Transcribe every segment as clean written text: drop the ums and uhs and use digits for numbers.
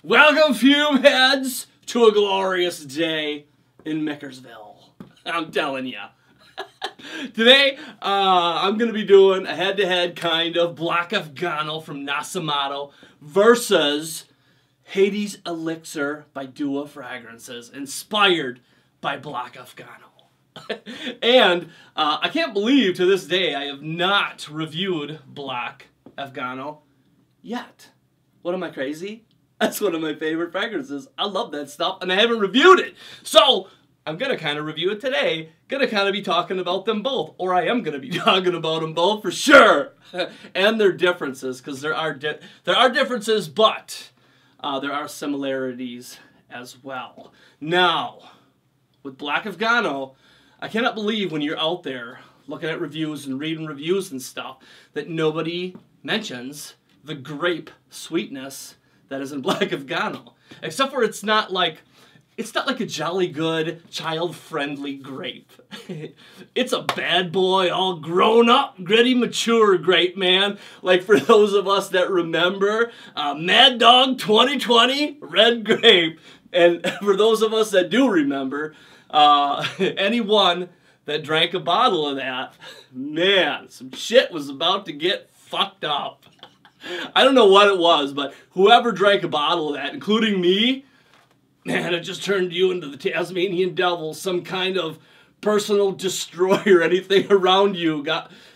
Welcome, fume heads, to a glorious day in Mickersville. I'm telling ya. Today, I'm going to be doing a head-to-head kind of Black Afgano from Nasamato versus Hades Elixir by Dua Fragrances, inspired by Black Afgano. And I can't believe to this day I have not reviewed Black Afgano yet. What, am I crazy? That's one of my favorite fragrances. I love that stuff, and I haven't reviewed it. So, I'm going to kind of review it today. Going to kind of be talking about them both. Or I am going to be talking about them both for sure. And their differences, because there are differences, but there are similarities as well. Now, with Black Afgano, I cannot believe when you're out there looking at reviews and reading reviews and stuff that nobody mentions the grape sweetness that is in Black Afgano. Except for it's not like a jolly good, child-friendly grape. It's a bad boy, all grown up, gritty, mature grape, man. Like for those of us that remember, Mad Dog 2020, red grape. And for those of us that do remember, anyone that drank a bottle of that, man, some shit was about to get fucked up. I don't know what it was, but whoever drank a bottle of that, including me, man, it just turned you into the Tasmanian devil, some kind of personal destroyer. Anything around you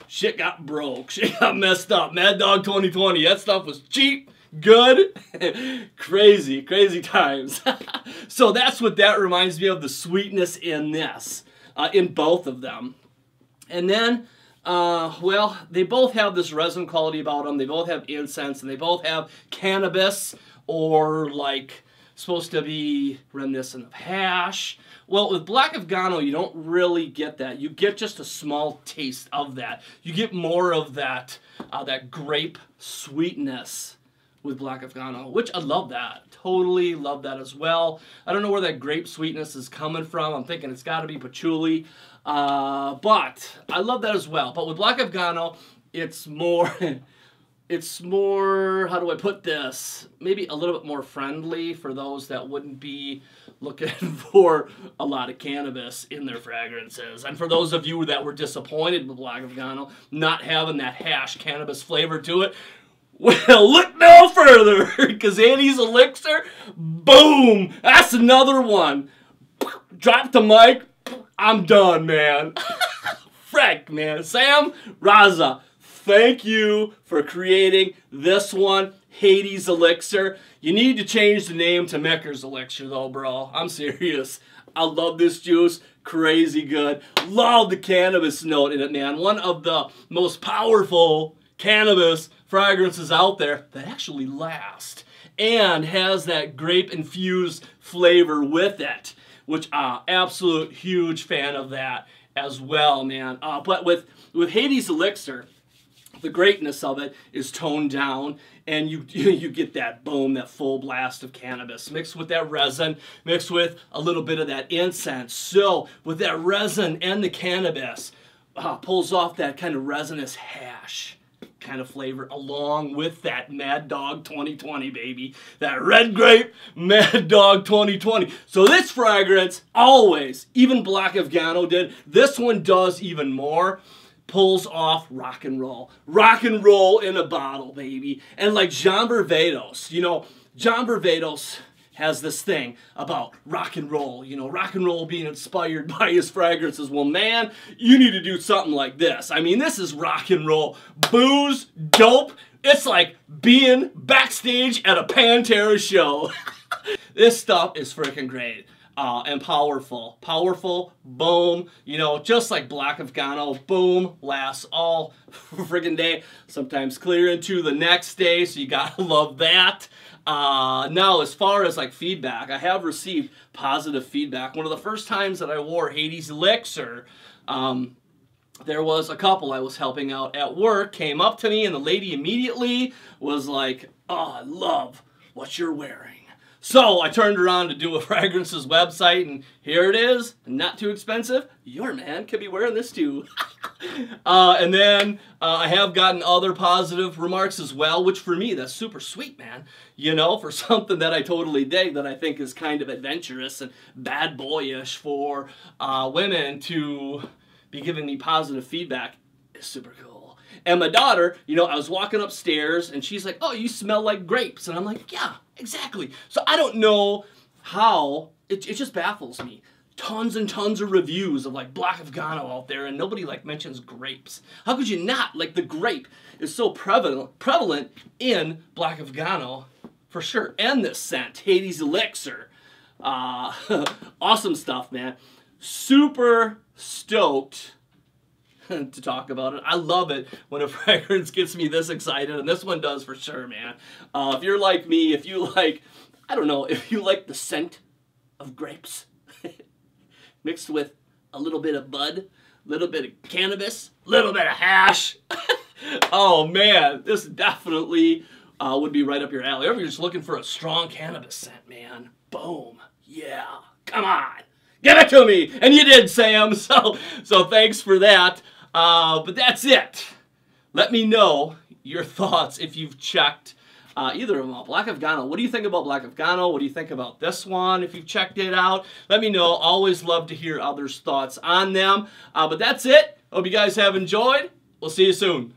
shit got broke, shit got messed up. Mad Dog 2020, that stuff was cheap, good, crazy, crazy times. So that's what that reminds me of, the sweetness in this, in both of them. And then, well, they both have this resin quality about them. They both have incense, and they both have cannabis, or like supposed to be reminiscent of hash. Well, with Black Afgano, you don't really get that. You get just a small taste of that. You get more of that, that grape sweetness with Black Afgano, which I love that. Totally love that as well. I don't know where that grape sweetness is coming from. I'm thinking it's got to be patchouli. But I love that as well. But with Black Afgano, it's more, how do I put this? Maybe a little bit more friendly for those that wouldn't be looking for a lot of cannabis in their fragrances. And for those of you that were disappointed with Black Afgano not having that hash cannabis flavor to it, well, look no further, because Hades Elixir, boom, that's another one. Drop the mic, I'm done, man. Frank, man. Sam Raza, thank you for creating this one, Hades Elixir. You need to change the name to Mickers Elixir, though, bro. I'm serious. I love this juice. Crazy good. Love the cannabis note in it, man. One of the most powerful cannabis fragrances out there that actually last and has that grape-infused flavor with it, which absolute huge fan of that as well, man. But with Hades Elixir, the greatness of it is toned down, and you get that boom, that full blast of cannabis mixed with that resin, mixed with a little bit of that incense. So with that resin and the cannabis, pulls off that kind of resinous hash kind of flavor, along with that Mad Dog 2020, baby. That red grape Mad Dog 2020. So this fragrance always, even Black Afgano did, this one does even more, pulls off rock and roll. Rock and roll in a bottle, baby. And like Jean Varvatos, you know, Jean Varvatos has this thing about rock and roll, you know, rock and roll being inspired by his fragrances. Well, man, you need to do something like this. I mean, this is rock and roll. Booze, dope. It's like being backstage at a Pantera show. This stuff is freaking great. And powerful. Powerful, boom, you know, just like Black Afgano, boom, lasts all friggin' day, sometimes clear into the next day, so you gotta love that. Now, as far as like feedback, I have received positive feedback. One of the first times that I wore Hades Elixir, there was a couple I was helping out at work, came up to me, and the lady immediately was like, "Oh, I love what you're wearing. So I turned around to do a fragrances website, and here it is. Not too expensive. Your man could be wearing this too. And then I have gotten other positive remarks as well, which for me, that's super sweet, man. You know, for something that I totally dig, that I think is kind of adventurous and bad boyish for women to be giving me positive feedback is super cool. And my daughter, you know, I was walking upstairs and she's like, oh, you smell like grapes. And I'm like, yeah, exactly. So I don't know how, it just baffles me. Tons and tons of reviews of like Black Afgano out there and nobody like mentions grapes. How could you not? Like the grape is so prevalent in Black Afgano for sure. And this scent, Hades Elixir. Awesome stuff, man. Super stoked to talk about it. I love it when a fragrance gets me this excited, and this one does for sure, man. If you're like me, if you like, I don't know, if you like the scent of grapes mixed with a little bit of bud, a little bit of cannabis, a little bit of hash, oh man, this definitely would be right up your alley. Or if you're just looking for a strong cannabis scent, man, boom, yeah, come on. Give it to me! And you did, Sam, so thanks for that. But that's it. Let me know your thoughts if you've checked either of them out. Black Afgano, what do you think about Black Afgano? What do you think about this one if you've checked it out? Let me know. Always love to hear others' thoughts on them. But that's it. Hope you guys have enjoyed. We'll see you soon.